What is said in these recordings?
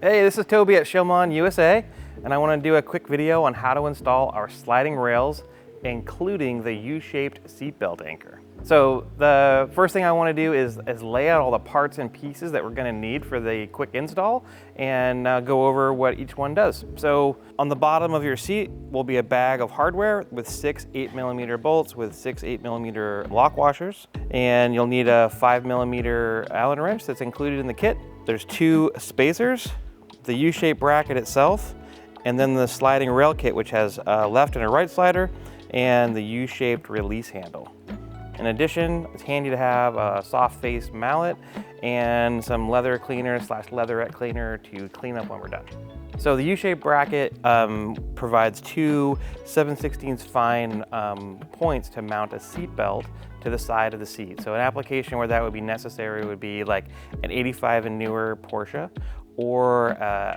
Hey, this is Toby at scheel-mann USA, and I want to do a quick video on how to install our sliding rails, including the U-shaped seatbelt anchor. So the first thing I want to do is lay out all the parts and pieces that we're going to need for the quick install and go over what each one does. So on the bottom of your seat will be a bag of hardware with 6 8mm bolts with 6 8mm lock washers, and you'll need a 5mm Allen wrench that's included in the kit. There's 2 spacers, the U-shaped bracket itself, and then the sliding rail kit, which has a left and a right slider and the U-shaped release handle. In addition, it's handy to have a soft face mallet and some leather cleaner / leatherette cleaner to clean up when we're done. So the U-shaped bracket provides 2 7/16 fine points to mount a seat belt to the side of the seat. So an application where that would be necessary would be like an 85 and newer Porsche, or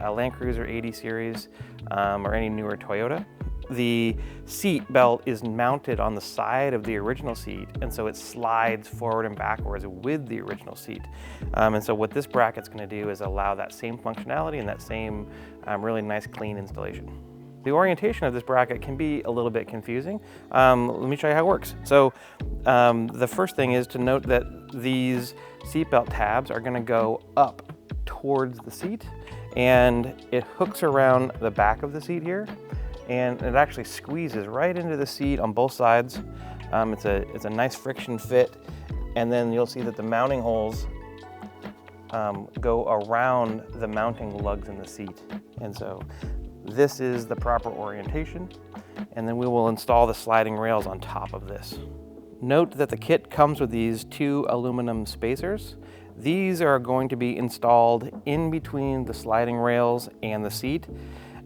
a Land Cruiser 80 series, or any newer Toyota. The seat belt is mounted on the side of the original seat, and so it slides forward and backwards with the original seat. And so what this bracket's going to do is allow that same functionality and that same really nice clean installation. The orientation of this bracket can be a little bit confusing. Let me show you how it works. So the first thing is to note that these seatbelt tabs are going to go up towards the seat, and it hooks around the back of the seat here, and it actually squeezes right into the seat on both sides. It's a nice friction fit, and then you'll see that the mounting holes go around the mounting lugs in the seat. And so this is the proper orientation, and then we will install the sliding rails on top of this. Note that the kit comes with these 2 aluminum spacers. These are going to be installed in between the sliding rails and the seat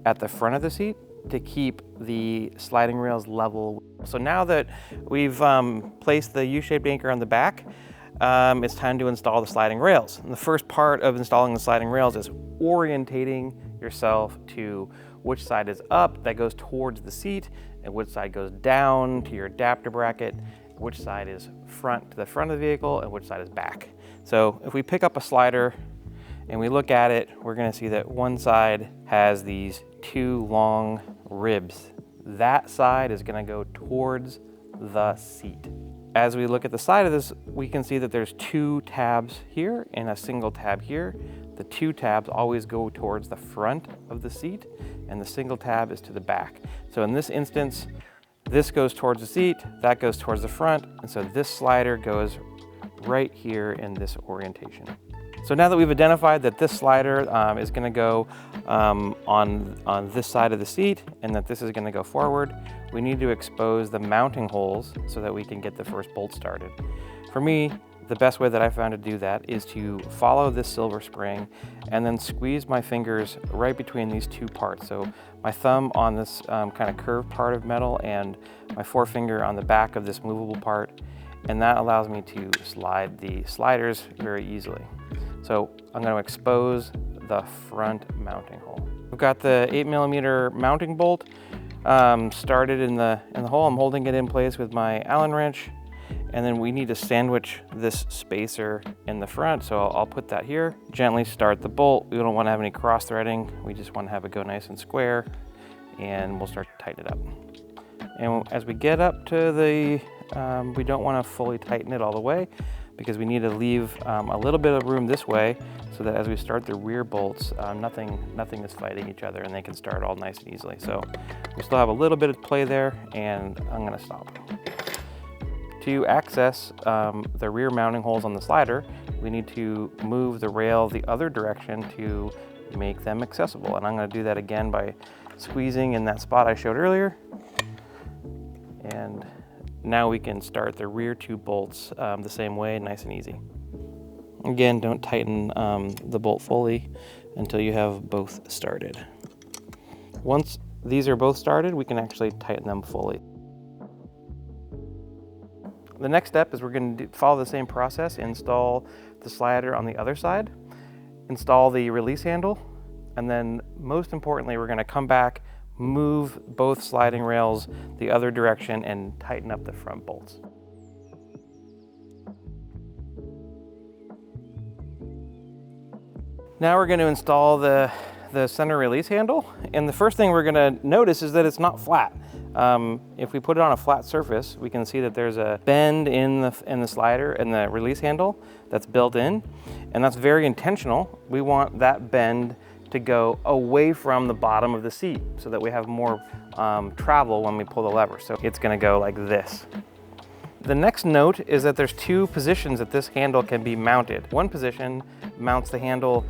at the front of the seat to keep the sliding rails level. So now that we've placed the U-shaped anchor on the back, it's time to install the sliding rails. And the first part of installing the sliding rails is orientating yourself to which side is up, that goes towards the seat, and which side goes down to your adapter bracket, which side is front to the front of the vehicle, and which side is back. So if we pick up a slider and we look at it, we're going to see that one side has these 2 long ribs. That side is going to go towards the seat. As we look at the side of this, we can see that there's 2 tabs here and a single tab here. The 2 tabs always go towards the front of the seat, and the single tab is to the back. So in this instance, this goes towards the seat, that goes towards the front, and so this slider goes right here in this orientation. So now that we've identified that this slider is going to go on this side of the seat, and that this is going to go forward, we need to expose the mounting holes so that we can get the first bolt started. For me, the best way that I found to do that is to follow this silver spring and then squeeze my fingers right between these 2 parts. So my thumb on this kind of curved part of metal and my forefinger on the back of this movable part, and that allows me to slide the sliders very easily. So I'm going to expose the front mounting hole. I've got the 8mm mounting bolt started in the hole. I'm holding it in place with my Allen wrench, and then we need to sandwich this spacer in the front. So I'll put that here. Gently start the bolt. We don't want to have any cross threading. We just want to have it go nice and square, and we'll start to tighten it up. And as we get up to the we don't want to fully tighten it all the way, because we need to leave a little bit of room this way so that as we start the rear bolts, nothing is fighting each other, and they can start all nice and easily. So we still have a little bit of play there, and I'm going to stop. To access the rear mounting holes on the slider, we need to move the rail the other direction to make them accessible. And I'm going to do that again by squeezing in that spot I showed earlier. And now we can start the rear 2 bolts the same way, nice and easy. Again, don't tighten the bolt fully until you have both started. Once these are both started, we can actually tighten them fully. The next step is we're going to follow the same process, install the slider on the other side, install the release handle, and then most importantly, we're going to come back, move both sliding rails the other direction, and tighten up the front bolts. Now we're going to install the the center release handle, and the first thing we're gonna notice is that it's not flat. If we put it on a flat surface, we can see that there's a bend in the slider and the release handle that's built in, and that's very intentional. We want that bend to go away from the bottom of the seat so that we have more travel when we pull the lever. So it's gonna go like this. The next note is that there's two positions that this handle can be mounted. One position mounts the handle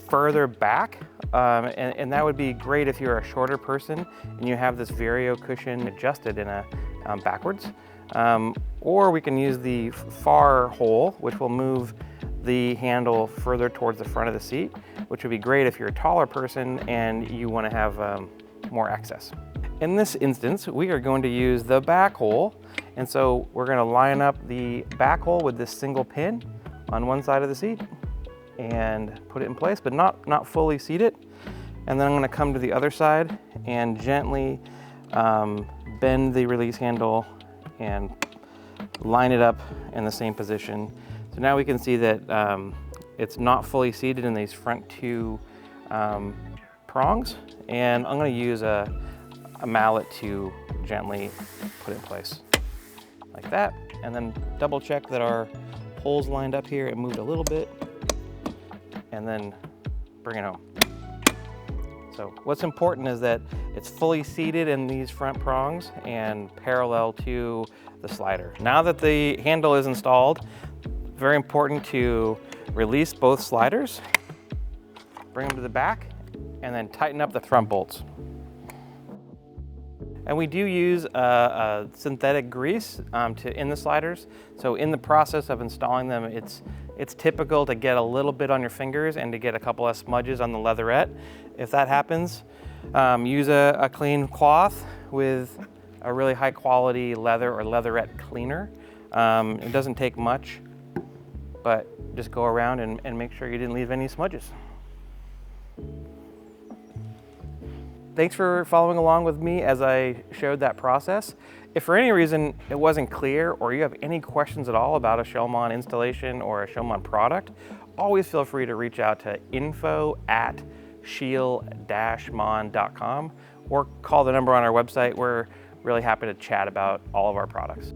further back, and that would be great if you're a shorter person and you have this Vario cushion adjusted in a backwards. Or we can use the far hole, which will move the handle further towards the front of the seat, which would be great if you're a taller person and you want to have more access. In this instance, we are going to use the back hole, and so we're going to line up the back hole with this single pin on one side of the seat and put it in place, but not fully seat it. And then I'm going to come to the other side and gently bend the release handle and line it up in the same position. So now we can see that it's not fully seated in these front two prongs, and I'm going to use a mallet to gently put it in place like that, and then double check that our holes lined up here and moved a little bit, and then bring it home. So what's important is that it's fully seated in these front prongs and parallel to the slider. Now that the handle is installed, very important to release both sliders, bring them to the back, and then tighten up the front bolts. And we do use a synthetic grease in the sliders. So in the process of installing them, it's typical to get a little bit on your fingers and to get a couple of smudges on the leatherette. If that happens, use a clean cloth with a really high quality leather or leatherette cleaner. It doesn't take much, but just go around and make sure you didn't leave any smudges. Thanks for following along with me as I showed that process. If for any reason it wasn't clear, or you have any questions at all about a scheel-mann installation or a scheel-mann product, always feel free to reach out to info@scheel-mann.com or call the number on our website. We're really happy to chat about all of our products.